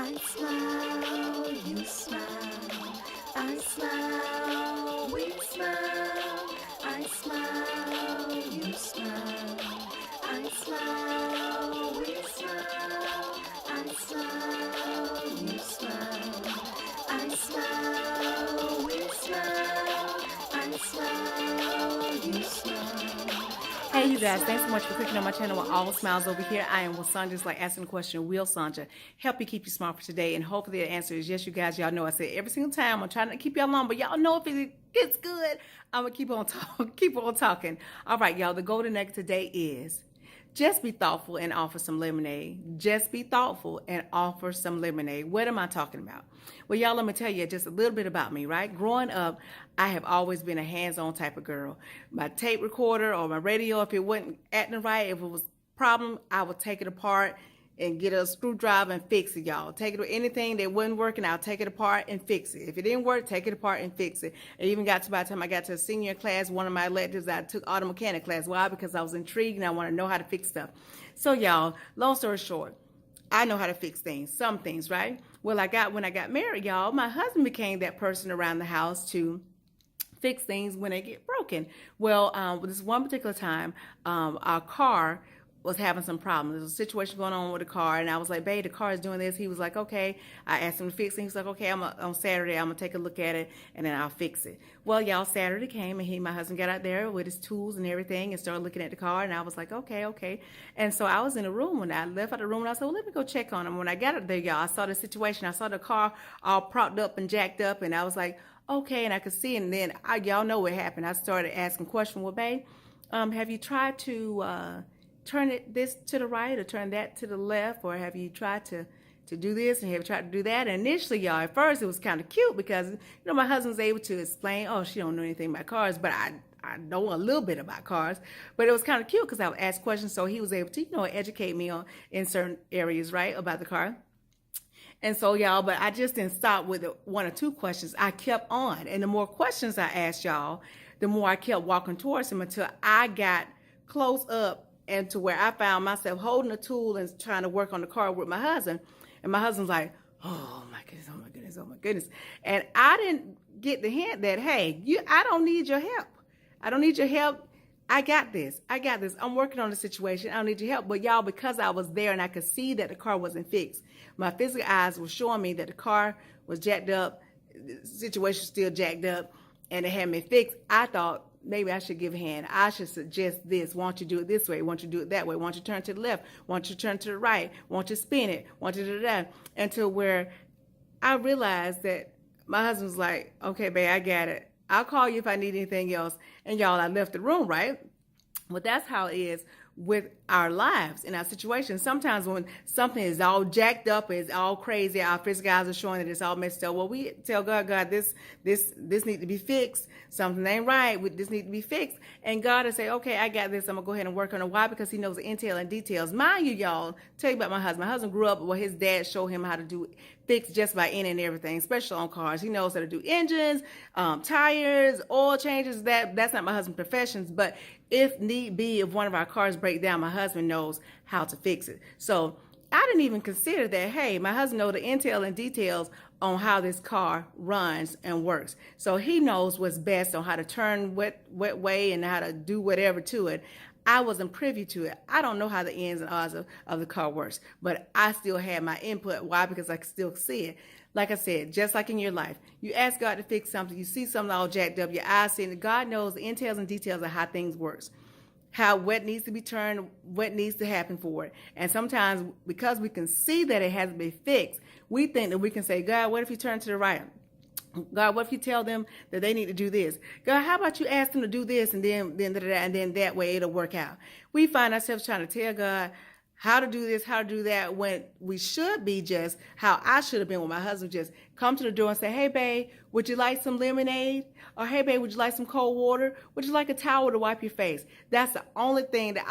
I smile, you smile. I smile, we smile. I smile, you smile. I smile, we smile. I smile, you smile. I smile, we smile. I smile, you smile. Hey, you guys, thanks so much for clicking on my channel with All Smiles over here. I am Wasanja, just like asking the question, will Sanja help you keep you smart for today? And hopefully the answer is yes, you guys. Y'all know I say it every single time. I'm trying to keep y'all on, but y'all know if it gets good, I'm going to keep on talking. All right, y'all, the golden nugget today is just be thoughtful and offer some lemonade. Just be thoughtful and offer some lemonade. What am I talking about? Well, y'all, let me tell you just a little bit about me, right? Growing up, I have always been a hands-on type of girl. My tape recorder or my radio, if it wasn't acting right, if it was a problem, I would take it apart and get a screwdriver and fix it, y'all. Take it with anything that wasn't working, I'll take it apart and fix it. If it didn't work, take it apart and fix it. It even got to by the time I got to a senior class, one of my electives, I took auto mechanic class. Why? Because I was intrigued and I want to know how to fix stuff. So y'all, long story short, I know how to fix things, some things, right? Well, when I got married, y'all, my husband became that person around the house to fix things when they get broken. Well, this one particular time, our car was having some problems. There was a situation going on with the car, and I was like, babe, the car is doing this. He was like, okay. I asked him to fix it. He was like, okay, on Saturday, I'm going to take a look at it, and then I'll fix it. Well, y'all, Saturday came, and my husband got out there with his tools and everything and started looking at the car, and I was like, okay. And so I was in the room, when I left out the room, and I said, well, let me go check on him. When I got out there, y'all, I saw the situation. I saw the car all propped up and jacked up, and I was like, okay, and I could see, and then y'all know what happened. I started asking questions. Well, babe, have you tried to turn this to the right or turn that to the left, or have you tried to do this and have you tried to do that? And initially, y'all, at first it was kind of cute because my husband was able to explain, oh, she don't know anything about cars, but I know a little bit about cars. But it was kind of cute because I would ask questions, so he was able to educate me in certain areas, right, about the car. And so, y'all, but I just didn't stop with one or two questions. I kept on. And the more questions I asked y'all, the more I kept walking towards him until I got close up and to where I found myself holding a tool and trying to work on the car with my husband. And my husband's like, oh my goodness, oh my goodness, oh my goodness. And I didn't get the hint that, hey, I don't need your help. I don't need your help. I got this. I'm working on the situation. I don't need your help. But y'all, because I was there and I could see that the car wasn't fixed, my physical eyes were showing me that the car was jacked up, the situation was still jacked up, and it had me fixed. I thought, maybe I should give a hand. I should suggest this. Won't you do it this way? Won't you do it that way? Won't you turn to the left? Won't you turn to the right? Won't you spin it? Won't you do that? Until where I realized that my husband was like, okay, babe, I got it. I'll call you if I need anything else. And y'all, I left the room, right? Well, that's how it is with our lives and our situations. Sometimes when something is all jacked up, it's all crazy, our physical eyes are showing that it's all messed up. Well, we tell God, this needs to be fixed. Something ain't right. This needs to be fixed. And God will say, okay, I got this. I'm going to go ahead and work on it. Why? Because he knows the intel and details. Mind you, y'all, tell you about my husband. My husband grew up where his dad showed him how to fix just about any and everything, especially on cars. He knows how to do engines, tires, oil changes. That's not my husband's professions, but if need be, if one of our cars break down, my husband knows how to fix it. So I didn't even consider that, hey, my husband knows the intel and details on how this car runs and works. So he knows what's best on how to turn what way and how to do whatever to it. I wasn't privy to it. I don't know how the ins and outs of the car works, but I still had my input. Why? Because I could still see it. Like I said, just like in your life, you ask God to fix something, you see something all jacked up, your eyes see it. God knows the intels and details of how things works, what needs to be turned, what needs to happen for it. And sometimes because we can see that it hasn't been fixed, we think that we can say, God, what if you turn to the right? God, what if you tell them that they need to do this? God, how about you ask them to do this and then that way it'll work out? We find ourselves trying to tell God how to do this, how to do that, when we should be just how I should have been when my husband just come to the door and say, hey, babe, would you like some lemonade? Or, hey, babe, would you like some cold water? Would you like a towel to wipe your face? That's the only thing that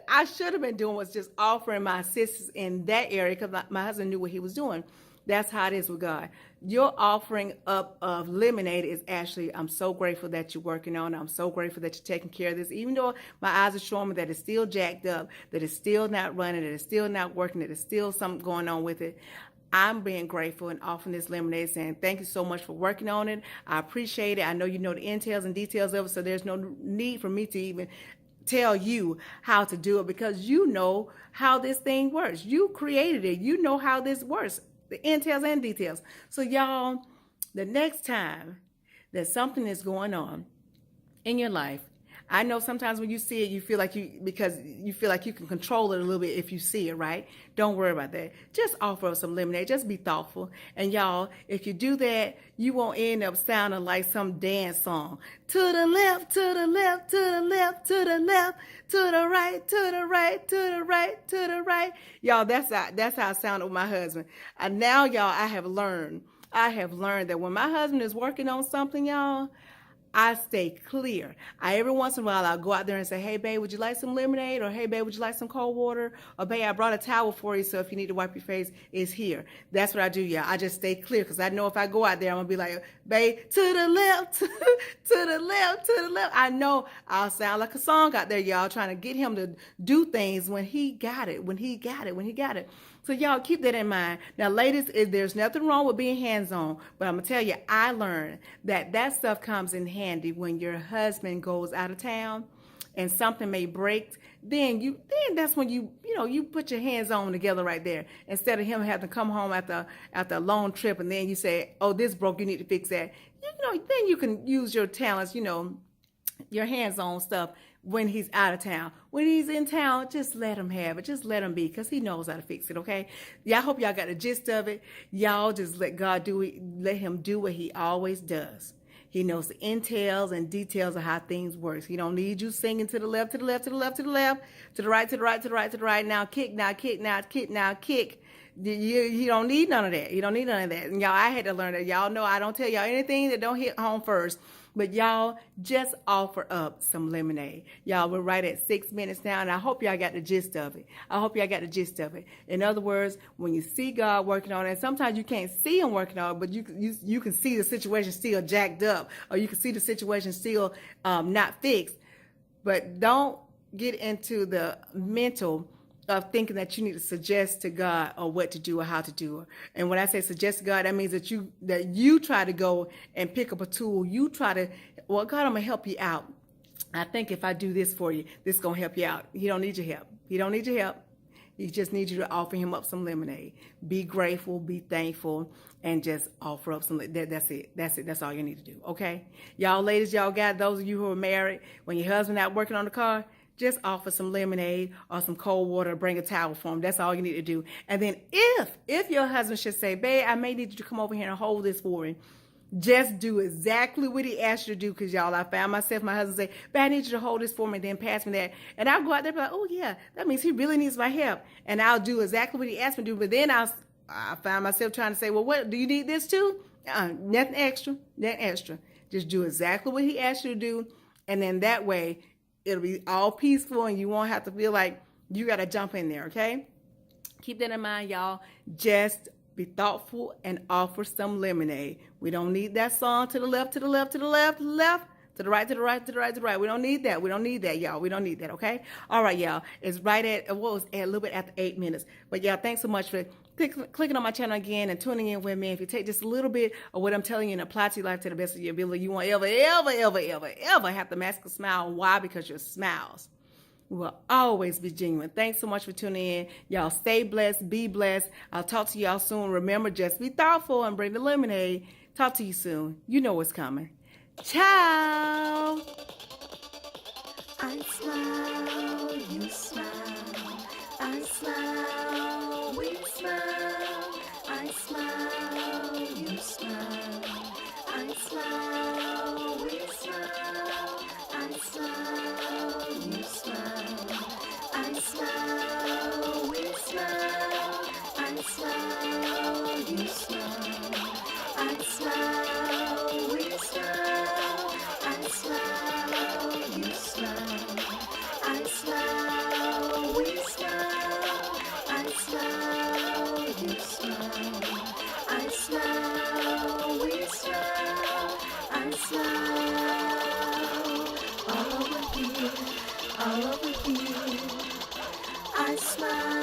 I should have been doing, was just offering my assistance in that area, because my husband knew what he was doing. That's how it is with God. Your offering up of lemonade is actually, I'm so grateful that you're working on it. I'm so grateful that you're taking care of this. Even though my eyes are showing me that it's still jacked up, that it's still not running, that it's still not working, that it's still something going on with it, I'm being grateful and offering this lemonade, saying thank you so much for working on it. I appreciate it. I know you know the entails and details of it, so there's no need for me to even tell you how to do it, because you know how this thing works. You created it. You know how this works, the entails and details. So y'all, the next time that something is going on in your life, I know sometimes when you see it, you feel like because you feel like you can control it a little bit if you see it, right? Don't worry about that. Just offer up some lemonade. Just be thoughtful. And y'all, if you do that, you won't end up sounding like some dance song. To the left, to the left, to the left, to the left, to the right, to the right, to the right, to the right. Y'all, that's how I sounded with my husband. And now, y'all, I have learned that when my husband is working on something, y'all, I stay clear. Every once in a while, I'll go out there and say, hey, babe, would you like some lemonade? Or, hey, babe, would you like some cold water? Or, babe, I brought a towel for you, so if you need to wipe your face, it's here. That's what I do, y'all. I just stay clear, because I know if I go out there, I'm going to be like, babe, to the left, to the left, to the left. I know I'll sound like a song out there, y'all, trying to get him to do things when he got it, when he got it. So y'all keep that in mind. Now, ladies, there's nothing wrong with being hands-on, but I'm going to tell you, I learned that stuff comes in handy when your husband goes out of town and something may break. Then that's when you put your hands on together right there, instead of him having to come home after a long trip and then you say, oh, this broke, you need to fix that. Then you can use your talents, your hands-on stuff when he's out of town. When he's in town, just let him have it. Just let him be, because he knows how to fix it, okay? Y'all, hope y'all got the gist of it. Y'all just let God do it. Let him do what he always does. He knows the entails and details of how things work. He don't need you singing to the left, to the left, to the left, to the left, to the right, to the right, to the right, to the right. Now kick, now kick, now kick, now kick. You don't need none of that. You don't need none of that. And y'all, I had to learn that. Y'all know I don't tell y'all anything that don't hit home first. But y'all, just offer up some lemonade. Y'all, we're right at 6 minutes now, and I hope y'all got the gist of it. In other words, when you see God working on it, sometimes you can't see him working on it, but you can see the situation still jacked up, or you can see the situation still not fixed. But don't get into the mental of thinking that you need to suggest to God or what to do or how to do it. And when I say suggest to God, that means that you try to go and pick up a tool. You try to, well, God, I'm going to help you out. I think if I do this for you, this is going to help you out. He don't need your help. He just needs you to offer him up some lemonade. Be grateful, be thankful, and just offer up some. That's it. That's all you need to do, okay? Y'all ladies, y'all got those of you who are married, when your husband not working on the car, just offer some lemonade or some cold water, bring a towel for him. That's all you need to do. And then if your husband should say, babe, I may need you to come over here and hold this for him, just do exactly what he asked you to do. Because y'all, I found myself, my husband say, babe, I need you to hold this for me, and then pass me that. And I'll go out there and be like, oh yeah, that means he really needs my help. And I'll do exactly what he asked me to do. But then I find myself trying to say, well, what, do you need this too? Nothing extra. Just do exactly what he asked you to do. And then that way, it'll be all peaceful, and you won't have to feel like you got to jump in there, okay? Keep that in mind, y'all. Just be thoughtful and offer some lemonade. We don't need that song to the left, to the left, to the left, left, to the right, to the right, to the right, to the right. We don't need that, y'all. We don't need that, okay? All right, y'all. It's right at, a little bit after 8 minutes. But, y'all, thanks so much for clicking on my channel again and tuning in with me. If you take just a little bit of what I'm telling you and apply to your life to the best of your ability, you won't ever have to mask a smile. Why? Because your smiles will always be genuine. Thanks so much for tuning in. Y'all stay blessed, be blessed. I'll talk to y'all soon. Remember, just be thoughtful and bring the lemonade. Talk to you soon. You know what's coming. Ciao. I smile, you smile. I smile, we smile. I smile, you smile. I smile, we smile. I smile, you smile. I smile, we smile. I smile, you smile. I smile, we smile. I smile, you smile. I smile, we smile. I smile, you smile. all over here. I smile,